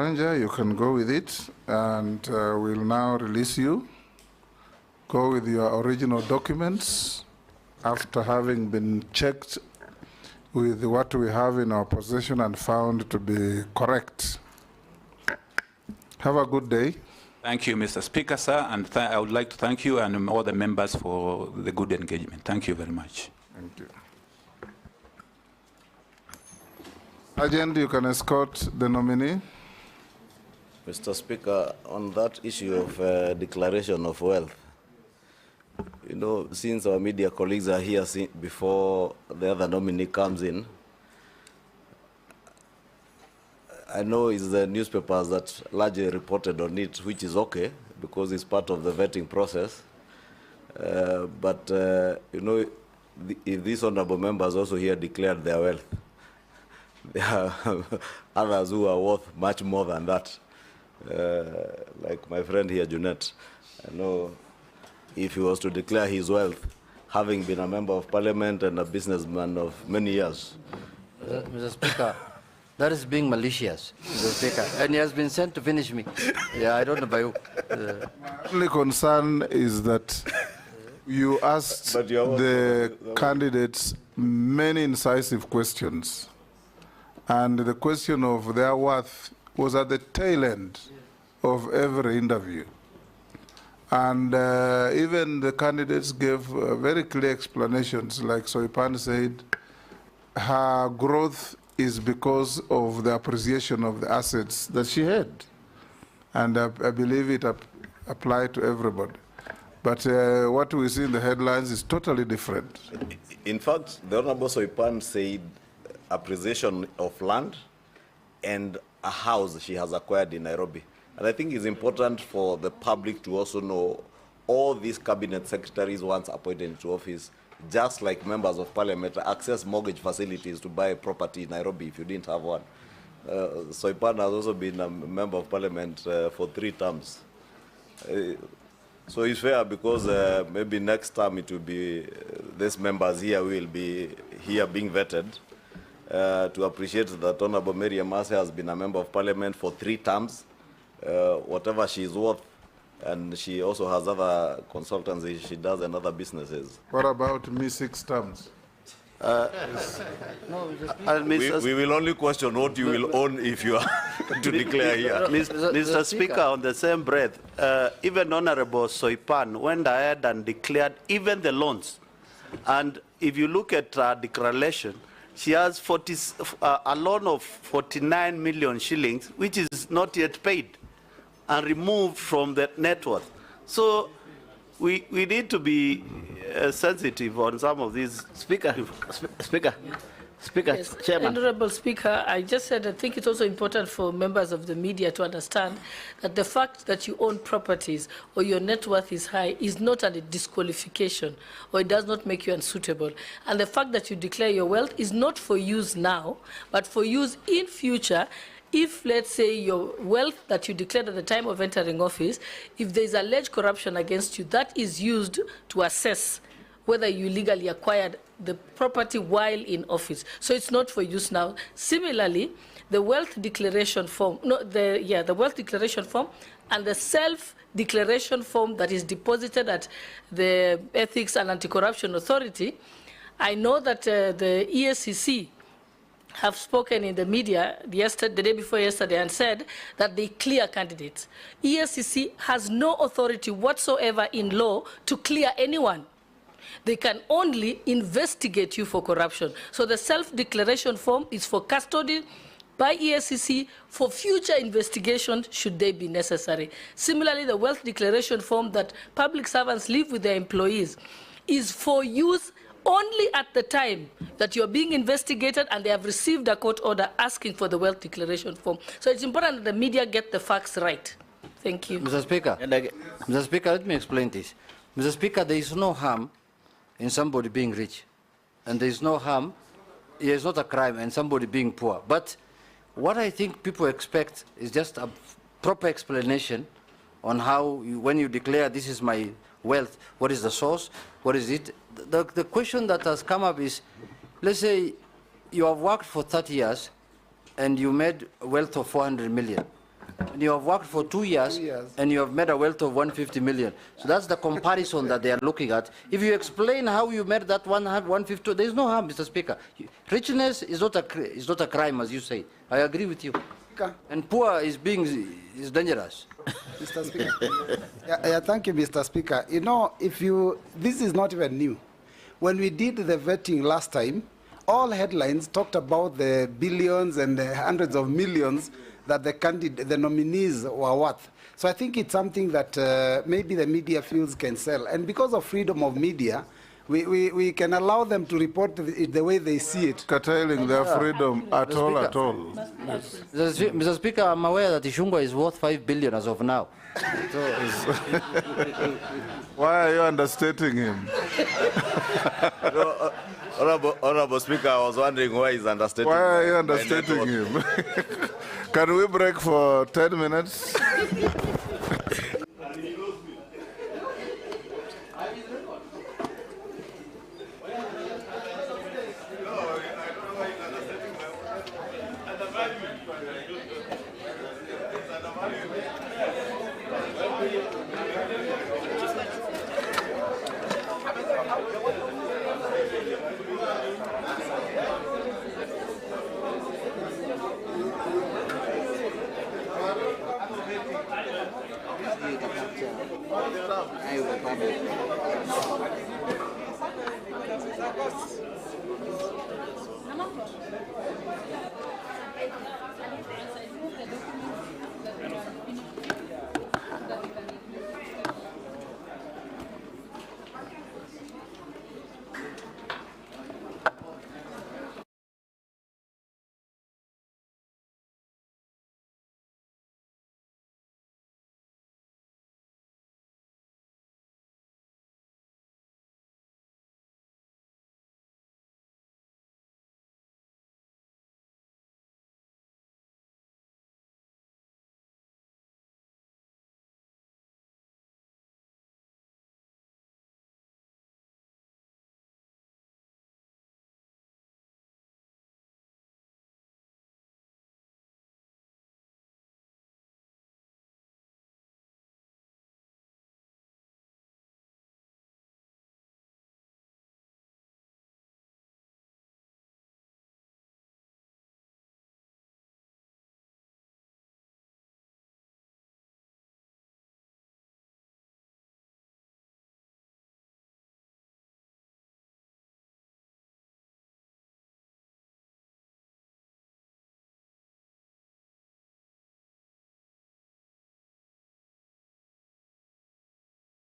Karanja, you can go with it, and we'll now release you. Go with your original documents after having been checked with what we have in our possession and found to be correct. Have a good day. Thank you, Mr. Speaker, sir, and I would like to thank you and all the members for the good engagement. Thank you very much. Thank you. Agent, you can escort the nominee. Mr. Speaker, on that issue of declaration of wealth, you know, since our media colleagues are here before the other nominee comes in, I know it's the newspapers that largely reported on it, which is okay, because it's part of the vetting process. But, you know, if these honorable members also here declared their wealth, there are others who are worth much more than that. Like my friend here, Junet, I know if he was to declare his wealth, having been a member of parliament and a businessman of many years. Mr. Speaker, that is being malicious, Mr. Speaker, and he has been sent to finish me. Yeah, I don't know about you. My only concern is that you asked the candidates many incisive questions, and the question of their worth was at the tail end of every interview. And even the candidates gave very clear explanations, like Soipan said, her growth is because of the appreciation of the assets that she had. And I believe it applied to everybody. But what we see in the headlines is totally different. In fact, the Honorable Soipan said appreciation of land and a house she has acquired in Nairobi. And I think it's important for the public to also know all these cabinet secretaries once appointed into office, just like members of parliament, access mortgage facilities to buy property in Nairobi if you didn't have one. Soipan has also been a member of parliament for 3 terms. So it's fair because maybe next time it will be, these members here will be here being vetted to appreciate that Honorable Mary Amase has been a member of parliament for 3 terms. Whatever she is worth, and she also has other consultancy she does and other businesses. What about me 6 terms? We will only question what you will own if you are to declare here. Mr. Speaker, on the same breath, even Honorable Soipan went ahead and declared even the loans. And if you look at her declaration, she has a loan of 49 million shillings, which is not yet paid and removed from the net worth. So we need to be sensitive on some of these. Speaker, Yes, Chairman. Honorable Speaker, I just said I think it's also important for members of the media to understand that the fact that you own properties or your net worth is high is not a disqualification, or it does not make you unsuitable. And the fact that you declare your wealth is not for use now, but for use in future. If, let's say, your wealth that you declared at the time of entering office, if there's alleged corruption against you, that is used to assess whether you legally acquired the property while in office. So it's not for use now. Similarly, the wealth declaration form, the wealth declaration form and the self-declaration form that is deposited at the Ethics and Anti-Corruption Authority, I know that the EACC have spoken in the media the day before yesterday and said that they clear candidates. EACC has no authority whatsoever in law to clear anyone. They can only investigate you for corruption. So the self-declaration form is for custody by EACC for future investigation should they be necessary. Similarly, the wealth declaration form that public servants leave with their employees is for use only at the time that you're being investigated and they have received a court order asking for the wealth declaration form. So it's important that the media get the facts right. Thank you. Mr. Speaker, let me explain this. Mr. Speaker, there is no harm in somebody being rich. And there is no harm, it is not a crime in somebody being poor. But what I think people expect is just a proper explanation on how, when you declare this is my wealth, what is the source, what is it? The question that has come up is, let's say you have worked for 30 years and you made a wealth of 400 million. and you have worked for 2 years, and you have made a wealth of 150 million. So that's the comparison that they are looking at. If you explain how you made that 150, there is no harm, Mr. Speaker. Richness is not a crime, as you say. I agree with you. And poor is dangerous. Mr. Speaker. Yeah, thank you, Mr. Speaker. You know, this is not even new. When we did the vetting last time, all headlines talked about the billions and the hundreds of millions that the nominees were worth. So I think it's something that maybe the media feels can sell. And because of freedom of media, we can allow them to report it the way they see it. Curtailing their freedom at all. Mr. Speaker, I'm aware that Ishungwa is worth 5 billion as of now. Why are you understating him? No, Honorable Speaker, I was wondering why he's understating. Why are you understating him? Can we break for 10 minutes?